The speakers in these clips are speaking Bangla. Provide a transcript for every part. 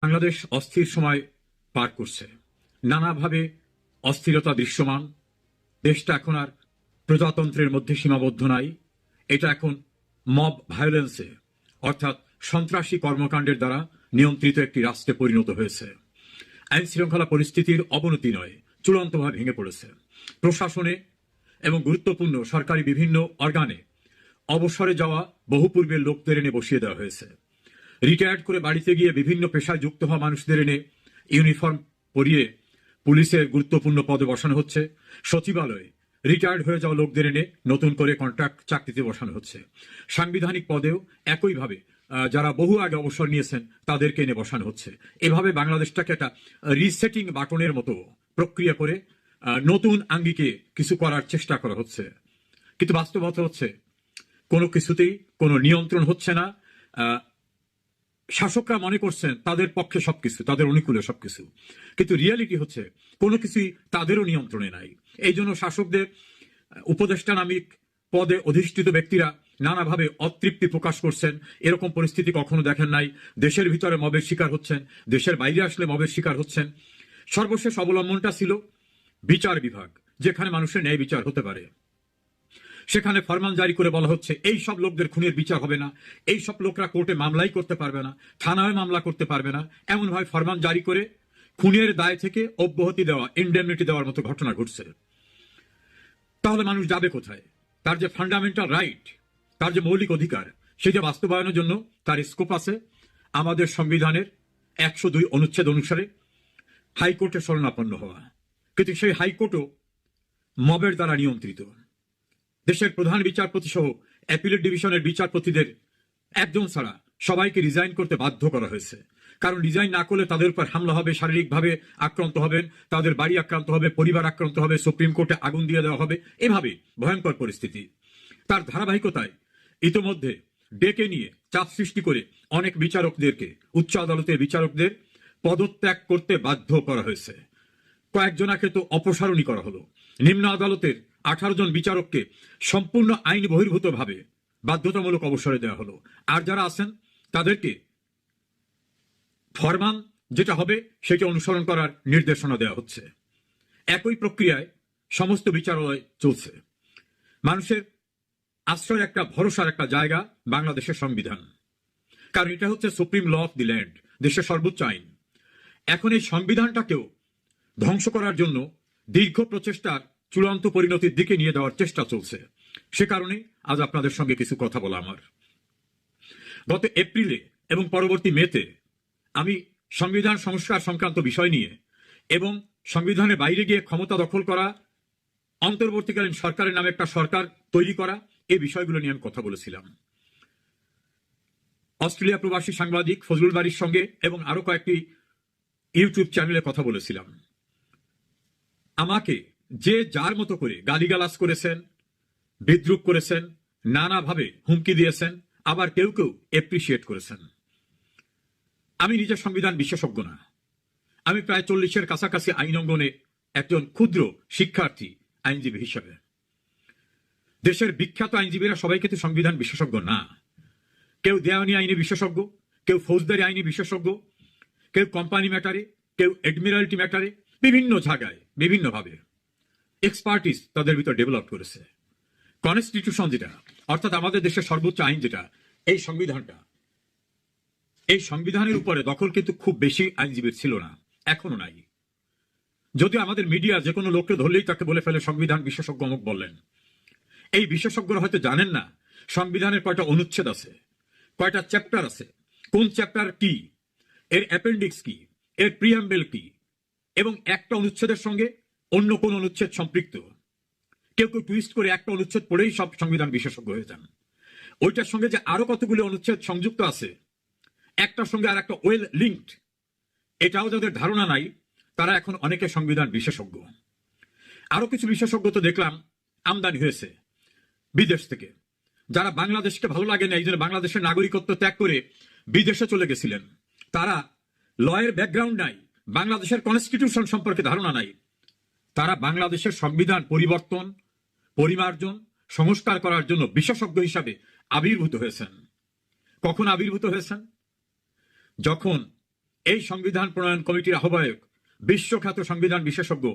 বাংলাদেশ অস্থির সময় পার করছে, নানাভাবে অস্থিরতা দৃশ্যমান। দেশটা এখন আর প্রজাতন্ত্রের মধ্যে সীমাবদ্ধ নাই, এটা এখন মব ভায়োলেন্সে অর্থাৎ সন্ত্রাসী কর্মকাণ্ডের দ্বারা নিয়ন্ত্রিত একটি রাষ্ট্রে পরিণত হয়েছে। আইন শৃঙ্খলা পরিস্থিতির অবনতি নয়, চূড়ান্তভাবে ভেঙে পড়েছে। প্রশাসনে এবং গুরুত্বপূর্ণ সরকারি বিভিন্ন অর্গানে অবসরে যাওয়া বহু পূর্বের লোকদের এনে বসিয়ে দেওয়া হয়েছে। রিটায়ার্ড করে বাড়িতে গিয়ে বিভিন্ন পেশায় যুক্ত হওয়া মানুষদের এনে ইউনিফর্ম পরিয়ে পুলিশের গুরুত্বপূর্ণ পদে বসানো হচ্ছে। সচিবালয়ে রিটায়ার্ড হয়ে যাওয়া লোকদের এনে নতুন করে কন্ট্রাক্ট চাকরিতে বসানো হচ্ছে। সাংবিধানিক পদেও একইভাবে যারা বহু আগে অবসর নিয়েছেন তাদেরকে এনে বসানো হচ্ছে। এভাবে বাংলাদেশটাকে একটা রিসেটিং বাটনের মতো প্রক্রিয়া করে নতুন আঙ্গিকে কিছু করার চেষ্টা করা হচ্ছে, কিন্তু বাস্তবতা হচ্ছে কোনো কিছুতেই কোনো নিয়ন্ত্রণ হচ্ছে না। শাসকরা মনে করছেন তাদের পক্ষে সবকিছু, তাদের অনুকূলে সবকিছু, কিন্তু রিয়ালিটি হচ্ছে কোনো কিছুই তাদেরও নিয়ন্ত্রণে নাই। এই জন্য শাসকদের উপদেষ্টা নামিক পদে অধিষ্ঠিত ব্যক্তিরা নানাভাবে অতৃপ্তি প্রকাশ করছেন। এরকম পরিস্থিতি কখনো দেখেন নাই। দেশের ভিতরে মবের শিকার হচ্ছেন, দেশের বাইরে আসলে মবের শিকার হচ্ছেন। সর্বশেষ অবলম্বনটা ছিল বিচার বিভাগ, যেখানে মানুষের ন্যায় বিচার হতে পারে। সেখানে ফরমান জারি করে বলা হচ্ছে এই সব লোকদের খুনের বিচার হবে না, এই সব লোকরা কোর্টে মামলাই করতে পারবে না, থানায় মামলা করতে পারবে না। এমনভাবে ফরমান জারি করে খুনের দায় থেকে অব্যাহতি দেওয়া, ইন্ডেমনিটি দেওয়ার মতো ঘটনা ঘটছে। তাহলে মানুষ যাবে কোথায়? তার যে ফান্ডামেন্টাল রাইট, তার যে মৌলিক অধিকার, সেটা বাস্তবায়নের জন্য তার স্কোপ আছে আমাদের সংবিধানের 102 অনুচ্ছেদ অনুসারে হাইকোর্টে শরণাপন্ন হওয়া। কিন্তু সেই হাইকোর্টও মবের দ্বারা নিয়ন্ত্রিত। দেশের প্রধান বিচারপতি সহ অ্যাপিলেট ডিভিশনের বিচারপতিদের একজন ছাড়া সবাইকে রিজাইন করতে বাধ্য করা হয়েছে। কারণ রিজাইন না করলে তাদের উপর হামলা হবে, শারীরিকভাবে আক্রান্ত হবেন, তাদের বাড়ি আক্রান্ত হবে, পরিবার আক্রান্ত হবে, সুপ্রিম কোর্টে আগুন দিয়ে দেওয়া হবে। এভাবে ভয়ঙ্কর পরিস্থিতি। তার ধারাবাহিকতায় ইতোমধ্যে ডেকে নিয়ে চাপ সৃষ্টি করে অনেক বিচারকদেরকে, উচ্চ আদালতের বিচারকদের পদত্যাগ করতে বাধ্য করা হয়েছে। কয়েকজনাকে তো অপসারণই করা হলো। নিম্ন আদালতের 18 জন বিচারককে সম্পূর্ণ আইন বহির্ভূতভাবে বাধ্যতামূলক অবসরে দেওয়া হলো। আর যারা আছেন তাদেরকে ফরমান যেটা হবে সেটা অনুসরণ করার নির্দেশনা দেওয়া হচ্ছে। একই প্রক্রিয়ায় সমস্ত বিচারালয় চলছে। মানুষের আশ্রয়ের একটা ভরসার একটা জায়গা বাংলাদেশের সংবিধান, কারণ এটা হচ্ছে supreme law of the land, দেশের সর্বোচ্চ আইন। এখন এই সংবিধানটাকেও ধ্বংস করার জন্য দীর্ঘ প্রচেষ্টার চূড়ান্ত পরিণতির দিকে নিয়ে যাওয়ার চেষ্টা চলছে। সে কারণে আজ আপনাদের সঙ্গে কিছু কথা বলা আমার। গত এপ্রিলে এবং পরবর্তী মেতে আমি সংবিধান সংস্কার সংক্রান্ত বিষয় নিয়ে এবং সংবিধানের বাইরে গিয়ে ক্ষমতা দখল করা, অন্তর্বর্তীকালীন সরকারের নামে একটা সরকার তৈরি করা, এই বিষয়গুলো নিয়ে আমি কথা বলেছিলাম। অস্ট্রেলিয়া প্রবাসী সাংবাদিক ফজলুল বারীর সঙ্গে এবং আরো কয়েকটি ইউটিউব চ্যানেলে কথা বলেছিলাম। আমাকে যে যার মতো করে গালিগালাজ করেছেন, বিদ্রুপ করেছেন, নানাভাবে হুমকি দিয়েছেন, আবার কেউ কেউ এপ্রিসিয়েট করেছেন। আমি নিজে সংবিধান বিশেষজ্ঞ না। আমি প্রায় 40-এর কাছাকাছি আইন অঙ্গনে একজন ক্ষুদ্র শিক্ষার্থী আইনজীবী হিসেবে। দেশের বিখ্যাত আইনজীবীরা সবাই কিন্তু সংবিধান বিশেষজ্ঞ না। কেউ দেওয়ানি আইনে বিশেষজ্ঞ, কেউ ফৌজদারি আইনে বিশেষজ্ঞ, কেউ কোম্পানি ম্যাটারে, কেউ এডমিরাল্টি ম্যাটারে, বিভিন্ন জায়গায় বিভিন্নভাবে এক্সপার্টিস তাদের ভিতর ডেভেলপ করেছে। কনস্টিটিউশন যেটা, অর্থাৎ আমাদের দেশের সর্বোচ্চ আইন যেটা, এই সংবিধানটা, এই সংবিধানের উপরে দখল কিন্তু খুব বেশি আইনজীবীর ছিল না, এখনো নাই। যদিও আমাদের মিডিয়া যে কোনো লোককে ধরলেই তাকে বলে ফেলে সংবিধান বিশেষজ্ঞ অমুক বললেন। এই বিশেষজ্ঞরা হয়তো জানেন না সংবিধানের কয়টা অনুচ্ছেদ আছে, কয়টা চ্যাপ্টার আছে, কোন চ্যাপ্টার কি, এর অ্যাপেন্ডিক্স কি, এর প্রিয়াম্বেল কি, এবং একটা অনুচ্ছেদের সঙ্গে অন্য কোন অনুচ্ছেদ সম্পৃক্ত। কেউ কেউ টুইস্ট করে একটা অনুচ্ছেদ পড়েই সব সংবিধান বিশেষজ্ঞ হয়ে যান। ওইটার সঙ্গে যে আরো কতগুলো অনুচ্ছেদ সংযুক্ত আছে, একটার সঙ্গে আর একটা ওয়েল লিঙ্কড, এটাও যাদের ধারণা নাই তারা এখন অনেকে সংবিধান বিশেষজ্ঞ। আরো কিছু বিশেষজ্ঞ তো দেখলাম আমদানি হয়েছে বিদেশ থেকে, যারা বাংলাদেশকে ভালো লাগে না, এই জন্য বাংলাদেশের নাগরিকত্ব ত্যাগ করে বিদেশে চলে গেছিলেন। তারা লয়ের ব্যাকগ্রাউন্ড নাই, বাংলাদেশের কনস্টিটিউশন সম্পর্কে ধারণা নাই। তারা বাংলাদেশের সংবিধান পরিবর্তন, পরিমার্জন, সংস্কার করার জন্য বিশেষজ্ঞ হিসাবে আবির্ভূত হয়েছেন। কখন আবির্ভূত হয়েছেন? যখন এই সংবিধান প্রণয়ন কমিটির আহ্বায়ক বিশ্বখ্যাত সংবিধান বিশেষজ্ঞ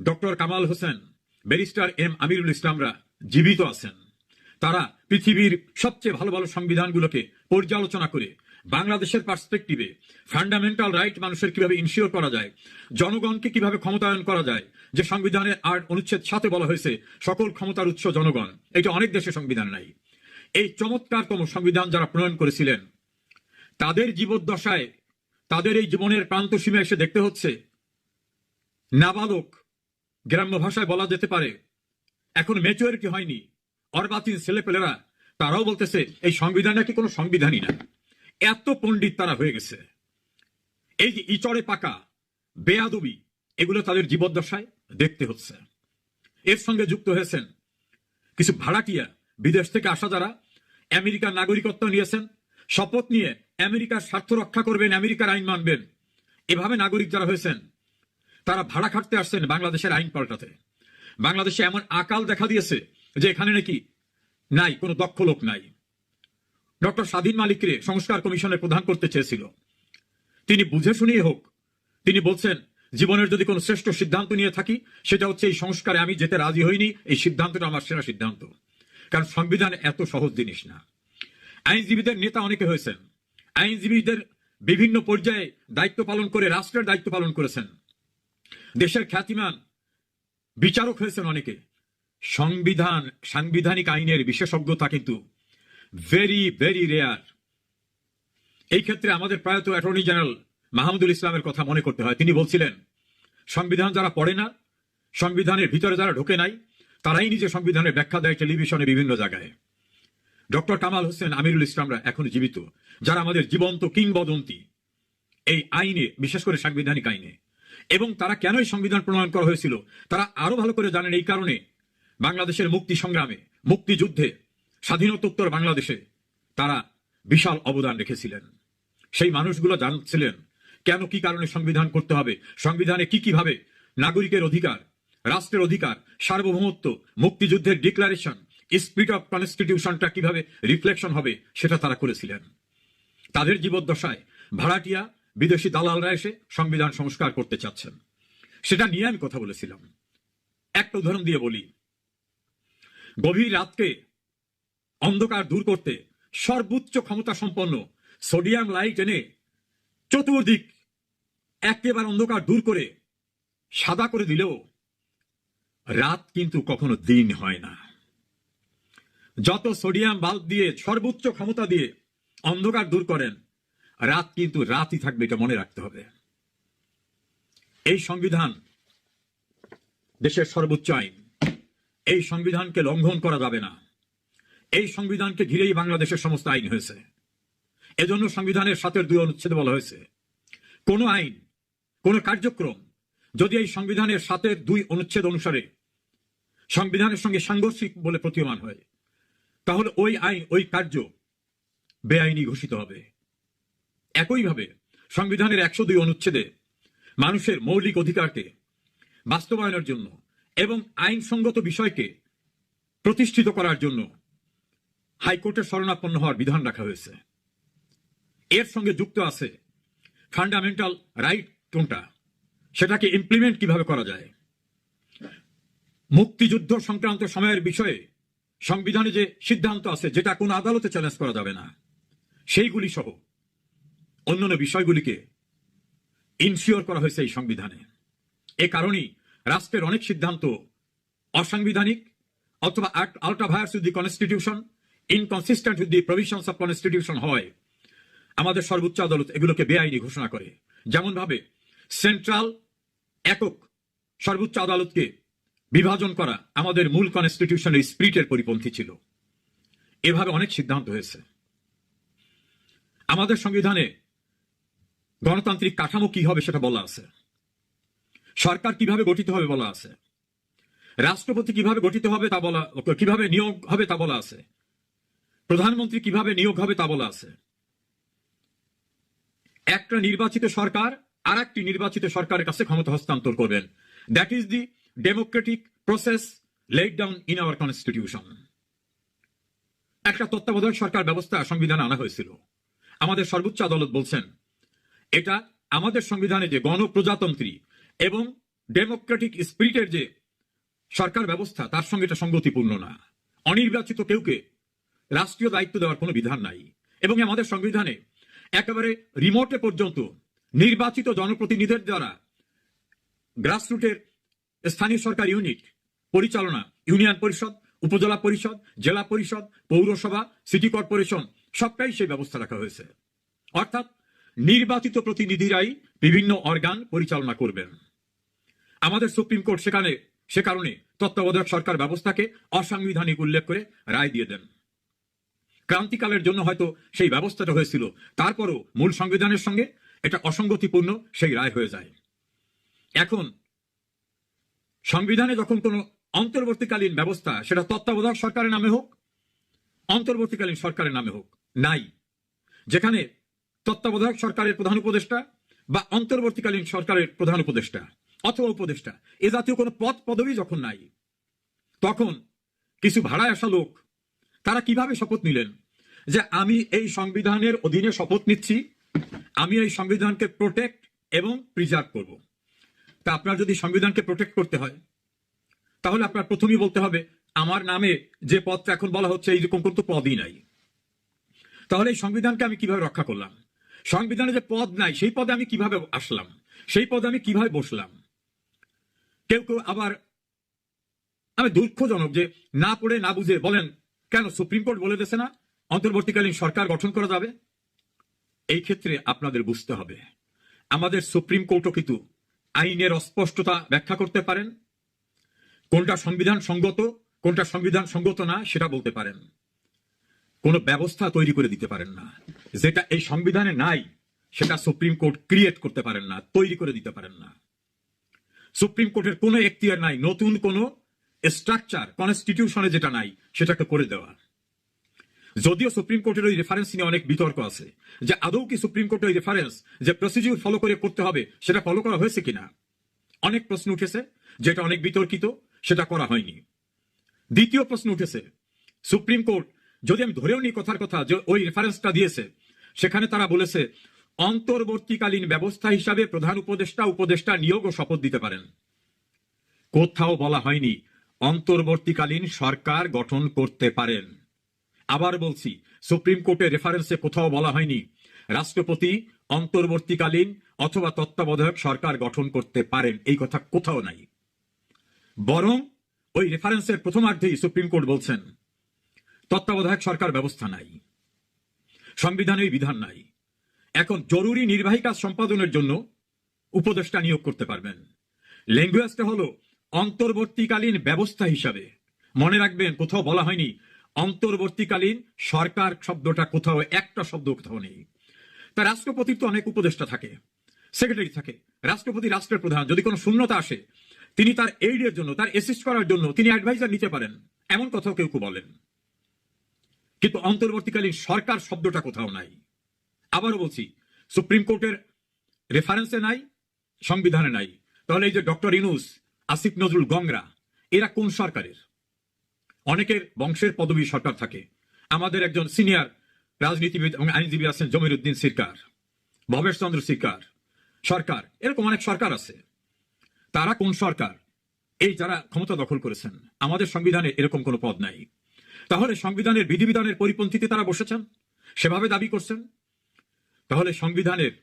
doctor Kamal Hossain, barrister M Amirul ইসলামরা জীবিত আছেন। তারা পৃথিবীর সবচেয়ে ভালো ভালো সংবিধানগুলোকে পর্যালোচনা করে বাংলাদেশের পার্সপেক্টিভে ফান্ডামেন্টাল রাইট মানুষের কিভাবে ইনশিওর করা যায়, জনগণকে কিভাবে ক্ষমতায়ন করা যায়, যে সংবিধানে ৮ অনুচ্ছেদ ৭-এ বলা হয়েছে সকল ক্ষমতার উৎস জনগণ, এটা অনেক দেশে সংবিধান নাই। এই চমৎকারতম সংবিধান যারা প্রণয়ন করেছিলেন তাদের জীবদ্দশায়, তাদের এই জীবনের প্রান্ত সীমা এসে দেখতে হচ্ছে নাবালক, গ্রাম্য ভাষায় বলা যেতে পারে এখন ম্যাচুরিটি হয়নি, অর্বাচীন ছেলেপেলেরা তারাও বলতেছে এই সংবিধান নাকি কোনো সংবিধানই না। এত পণ্ডিত তারা হয়ে গেছে। এই যে ইচড়ে পাকা বেয়াদবি, এগুলো তাদের জীবদ্দশায় দেখতে হচ্ছে। এর সঙ্গে যুক্ত হয়েছেন কিছু ভাড়াটিয়া, বিদেশ থেকে আসা যারা আমেরিকার নাগরিকত্ব নিয়েছেন, শপথ নিয়ে আমেরিকার স্বার্থ রক্ষা করবেন, আমেরিকার আইন মানবেন। এভাবে নাগরিক যারা হয়েছেন তারা ভাড়া খাটতে আসছেন বাংলাদেশের আইন পাল্টাতে। বাংলাদেশে এমন আকাল দেখা দিয়েছে যে এখানে নাকি নাই, কোনো দক্ষ লোক নাই। ডক্টর স্বাধীন মালিককে সংস্কার কমিশনের প্রধান করতে চেয়েছিল, তিনি বুঝে শুনিয়ে হোক, তিনি বলছেন জীবনের যদি কোনো শ্রেষ্ঠ সিদ্ধান্ত নিয়ে থাকি সেটা হচ্ছে এই সংস্কারে আমি যেতে রাজি হইনি, এই সিদ্ধান্তটা আমার সেরা সিদ্ধান্ত। কারণ সংবিধান এত সহজ জিনিস না। আইনজীবীদের নেতা অনেকে হয়েছেন, আইনজীবীদের বিভিন্ন পর্যায়ে দায়িত্ব পালন করে রাষ্ট্রের দায়িত্ব পালন করেছেন, দেশের খ্যাতিমান বিচারক হয়েছেন অনেকে। সাংবিধানিক আইনের বিশেষজ্ঞতা কিন্তু ভেরি ভেরি রেয়ার। এই ক্ষেত্রে আমাদের প্রয়াত অ্যাটর্নি জেনারেল মাহমুদুল ইসলামের কথা মনে করতে হয়। তিনি বলছিলেন সংবিধান যারা পড়ে না, সংবিধানের ভিতরে যারা ঢোকে নাই, তারাই নিজে সংবিধানের ব্যাখ্যা দেয় টেলিভিশনে বিভিন্ন জায়গায়। ডক্টর কামাল হোসেন, আমিরুল ইসলামরা এখন জীবিত, যারা আমাদের জীবন্ত কিংবদন্তি এই আইনে, বিশেষ করে সাংবিধানিক আইনে। এবং তারা কেন এই সংবিধান প্রণয়ন করা হয়েছিল তারা আরো ভালো করে জানেন। এই কারণে বাংলাদেশের মুক্তি সংগ্রামে, মুক্তিযুদ্ধে, স্বাধীনতোত্তর বাংলাদেশে তারা বিশাল অবদান রেখেছিলেন। সেই মানুষগুলো জানছিলেন কেন, কি কারণে সংবিধান করতে হবে, সংবিধানে কি কিভাবে নাগরিকের অধিকার, রাষ্ট্রের অধিকার, সার্বভৌমত্ব, মুক্তিযুদ্ধের ডিক্লারেশন, স্পিরিট অফ কনস্টিটিউশনটা কিভাবে রিফ্লেকশন হবে সেটা তারা করেছিলেন। তাদের জীবদ্দশায় ভাড়াটিয়া বিদেশি দালালরা এসে সংবিধান সংস্কার করতে চাচ্ছেন, সেটা নিয়ে আমি কথা বলেছিলাম। একটা উদাহরণ দিয়ে বলি, গভীর রাতকে অন্ধকার দূর করতে সর্বোচ্চ ক্ষমতা সম্পন্ন সোডিয়াম লাইট এনে চতুর্দিক একেবারে অন্ধকার দূর করে সাদা করে দিলেও রাত কিন্তু কখনো দিন হয় না। যত সোডিয়াম বাল্ব দিয়ে সর্বোচ্চ ক্ষমতা দিয়ে অন্ধকার দূর করেন, রাত কিন্তু রাতই থাকবে, এটা মনে রাখতে হবে। এই সংবিধান দেশের সর্বোচ্চ আইন, এই সংবিধানকে লঙ্ঘন করা যাবে না। এই সংবিধানকে ঘিরেই বাংলাদেশের সমস্ত আইন হয়েছে। এজন্য সংবিধানের ৭-এর ২ অনুচ্ছেদে বলা হয়েছে কোন আইন, কোন কার্যক্রম যদি এই সংবিধানের ৭-এর ২ অনুচ্ছেদ অনুসারে সংবিধানের সঙ্গে সাংঘর্ষিক বলে প্রতীয়মান হয়, তাহলে ওই আইন, ওই কার্য বেআইনি ঘোষিত হবে। একইভাবে সংবিধানের ১০২ অনুচ্ছেদে মানুষের মৌলিক অধিকারকে বাস্তবায়নের জন্য এবং আইনসঙ্গত বিষয়কে প্রতিষ্ঠিত করার জন্য হাইকোর্টের শরণাপন্ন হওয়ার বিধান রাখা হয়েছে। এর সঙ্গে যুক্ত আছে ফান্ডামেন্টাল রাইট কোনটা, সেটাকে ইমপ্লিমেন্ট কিভাবে করা যায়, মুক্তিযুদ্ধ সংক্রান্ত সময়ের বিষয়ে সংবিধানে যে সিদ্ধান্ত আছে যেটা কোনো আদালতে চ্যালেঞ্জ করা যাবে না, সেইগুলি সহ অন্যান্য বিষয়গুলিকে ইনশিওর করা হয়েছে এই সংবিধানে। এ কারণেই রাষ্ট্রের অনেক সিদ্ধান্ত অসাংবিধানিক অথবা ultra vires with the constitution, inconsistent with the provisions of constitution হয়। আমাদের সর্বোচ্চ আদালত এগুলোকে বেআইনি ঘোষণা করে। যেমন ভাবে সেন্ট্রাল একক সর্বোচ্চ আদালতকে বিভাজন করা আমাদের মূল কনস্টিটিউশনের স্পিরিটের পরিপন্থী ছিল। এভাবে অনেক সিদ্ধান্ত হয়েছে। আমাদের সংবিধানে গণতান্ত্রিক কাঠামো কি হবে সেটা বলা আছে, সরকার কিভাবে গঠিত হবে বলা আছে, রাষ্ট্রপতি কিভাবে গঠিত হবে তা বলা, কিভাবে নিয়োগ হবে তা বলা আছে, প্রধানমন্ত্রী কিভাবে নিয়োগ হবে তা বলা আছে। একটা নির্বাচিত সরকার আর একটি নির্বাচিত সরকারের কাছে ক্ষমতা হস্তান্তর করবেন। That is the Democratic process laid down in our constitution. একটা তত্ত্বাবধায়ক সরকার ব্যবস্থা সংবিধানে আনা হয়েছিল। আমাদের সর্বোচ্চ আদালত বলছেন এটা আমাদের সংবিধানে যে গণপ্রজাতন্ত্রী এবং ডেমোক্রেটিক স্পিরিটের যে সরকার ব্যবস্থা, তার সঙ্গে এটা সঙ্গতিপূর্ণ না। অনির্বাচিত কেউকে রাষ্ট্রীয় দায়িত্ব দেওয়ার কোনো বিধান নাই। এবং আমাদের সংবিধানে একেবারে রিমোটে পর্যন্ত নির্বাচিত জনপ্রতিনিধিদের দ্বারা গ্রাসরুটের স্থানীয় সরকার ইউনিট পরিচালনা, ইউনিয়ন পরিষদ, উপজেলা পরিষদ, জেলা পরিষদ, পৌরসভা, সিটি কর্পোরেশন সবটাই সেই ব্যবস্থা রাখা হয়েছে। অর্থাৎ নির্বাচিত প্রতিনিধিরাই বিভিন্ন অর্গান পরিচালনা করবেন। আমাদের সুপ্রিম কোর্ট সে কারণে তত্ত্বাবধায়ক সরকার ব্যবস্থাকে অসাংবিধানিক উল্লেখ করে রায় দিয়ে দেন। ক্রান্তিকালের জন্য হয়তো সেই ব্যবস্থাটা হয়েছিল, তারপরও মূল সংবিধানের সঙ্গে এটা অসঙ্গতিপূর্ণ সেই রায় হয়ে যায়। এখন সংবিধানে যখন কোনো অন্তর্বর্তীকালীন ব্যবস্থা, সেটা তত্ত্বাবধায়ক সরকারের নামে হোক, অন্তর্বর্তীকালীন সরকারের নামে হোক, নাই, যেখানে তত্ত্বাবধায়ক সরকারের প্রধান উপদেষ্টা বা অন্তর্বর্তীকালীন সরকারের প্রধান উপদেষ্টা অথবা উপদেষ্টা এ জাতীয় কোনো পদ পদবি যখন নাই, তখন কিছু ভাড়ায় আসা লোক তারা কিভাবে শপথ নিলেন যে আমি এই সংবিধানের অধীনে শপথ নিচ্ছি, আমি এই সংবিধানকে প্রোটেক্ট এবং প্রিজার্ভ করব। তা আপনার যদি সংবিধানকে প্রোটেক্ট করতে হয়, তাহলে আপনার প্রথমেই বলতে হবে আমার নামে যে পদটা এখন বলা হচ্ছে এইরকম কোনো পদই নাই। তাহলে এই সংবিধানকে আমি কিভাবে রক্ষা করলাম? সংবিধানে যে পদ নাই সেই পদে আমি কিভাবে আসলাম, সেই পদে আমি কিভাবে বসলাম? কেউ কেউ আবার আমি দুঃখজনক যে না পড়ে না বুঝে বলেন, কেন সুপ্রিম কোর্ট বলে দিয়েছে না অন্তর্বর্তীকালীন সরকার গঠন করা যাবে? এই ক্ষেত্রে আপনাদের বুঝতে হবে আমাদের সুপ্রিম কোর্টও কিন্তু আইনের অস্পষ্টতা ব্যাখ্যা করতে পারেন, কোনটা সংবিধান সঙ্গত কোনটা সংবিধান সঙ্গত না সেটা বলতে পারেন, কোন ব্যবস্থা তৈরি করে দিতে পারেন না। যেটা এই সংবিধানে নাই সেটা সুপ্রিম কোর্ট ক্রিয়েট করতে পারেন না, তৈরি করে দিতে পারেন না। সুপ্রিম কোর্টের কোনো এখতিয়ার নাই নতুন কোনো স্ট্রাকচার কনস্টিটিউশনে যেটা নাই সেটাকে করে দেওয়া। যদিও সুপ্রিম কোর্টের ওই রেফারেন্স নিয়ে অনেক বিতর্ক আছে যে আদৌ কি সুপ্রিম কোর্টের ওই রেফারেন্স যে প্রসিডিউর ফলো করে করতে হবে সেটা ফলো করা হয়েছে কিনা, অনেক প্রশ্ন উঠেছে, যেটা অনেক বিতর্কিত, সেটা করা হয়নি। দ্বিতীয় প্রশ্ন উঠেছে, সুপ্রিম কোর্ট যদি আমি ধরেও নিই কথার কথা যে ওই রেফারেন্সটা দিয়েছে, সেখানে তারা বলেছে অন্তর্বর্তীকালীন ব্যবস্থা হিসাবে প্রধান উপদেষ্টা নিয়োগ ও শপথ দিতে পারেন। কোথাও বলা হয়নি অন্তর্বর্তীকালীন সরকার গঠন করতে পারেন। আবার বলছি, সুপ্রিম কোর্টের রেফারেন্সে কোথাও বলা হয়নি রাষ্ট্রপতি অন্তর্বর্তীকালীন অথবা তত্ত্বাবধায়ক সরকার গঠন করতে পারেন, এই কথা কোথাও নাই। বরং ওই রেফারেন্সের প্রথমার্ধেই সুপ্রিম কোর্ট বলছেন তত্ত্বাবধায়ক সরকার ব্যবস্থা নাই, সংবিধানে বিধান নাই। এখন জরুরি নির্বাহী কাজ সম্পাদনের জন্য উপদেষ্টা নিয়োগ করতে পারবেন। ল্যাঙ্গুয়েজটা হলো অন্তর্বর্তীকালীন ব্যবস্থা হিসাবে। মনে রাখবেন, কোথাও বলা হয়নি অন্তর্বর্তীকালীন সরকার শব্দটা, কোথাও একটা শব্দ কোথাও নেই। তা রাষ্ট্রপতির তো অনেক উপদেষ্টা থাকে, সেক্রেটারি থাকে, রাষ্ট্রপতি রাষ্ট্রের প্রধান। যদি কোনো শূন্যতা আসে, তিনি তার এইডের জন্য, তার অ্যাসিস্ট করার জন্য তিনি অ্যাডভাইজার নিতে পারেন, এমন কথাও কেউ বলেন। কিন্তু অন্তর্বর্তীকালীন সরকার শব্দটা কোথাও নাই। আবারও বলছি, সুপ্রিম কোর্টের রেফারেন্সে নাই, সংবিধানে নাই। তাহলে এই যে ডক্টর ইউনূস, আসিফ নজরুল গংরা, এরা কোন সরকারের? অনেকের বংশের পদবী সরকার থাকে। আমাদের একজন সিনিয়র রাজনীতিবিদ এবং আইনজীবী আছেন জমির উদ্দিন সিরকার, ভবেশ চন্দ্র সিরকার সরকার, এরকম অনেক সরকার আছে। তারা কোন সরকার? এই যারা ক্ষমতা দখল করেছেন। আমাদের সংবিধানে এরকম কোনো পদ নাই। তাহলে সংবিধানের বিধিবিধানের পরিপন্থীতে তারা বসেছেন, সেভাবে দাবি করছেন। তাহলে সংবিধানের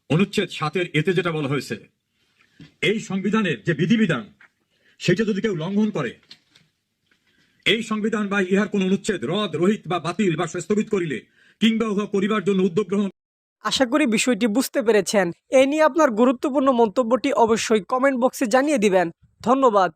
অনুচ্ছেদ 7 এতে যেটা বলা হয়েছে, এই সংবিধানের যে বিধিবিধান সেটা যদি কেউ লঙ্ঘন করে, এই সংবিধান বা ইহার কোন অনুচ্ছেদ রদ, রহিত বা বাতিল বা স্থগিত করিলে কিংবা উহা করিবার জন্য উদ্যোগ গ্রহণ। আশা করি বিষয়টি বুঝতে পেরেছেন। এই নিয়ে আপনার গুরুত্বপূর্ণ মন্তব্যটি অবশ্যই কমেন্ট বক্সে জানিয়ে দিবেন। ধন্যবাদ।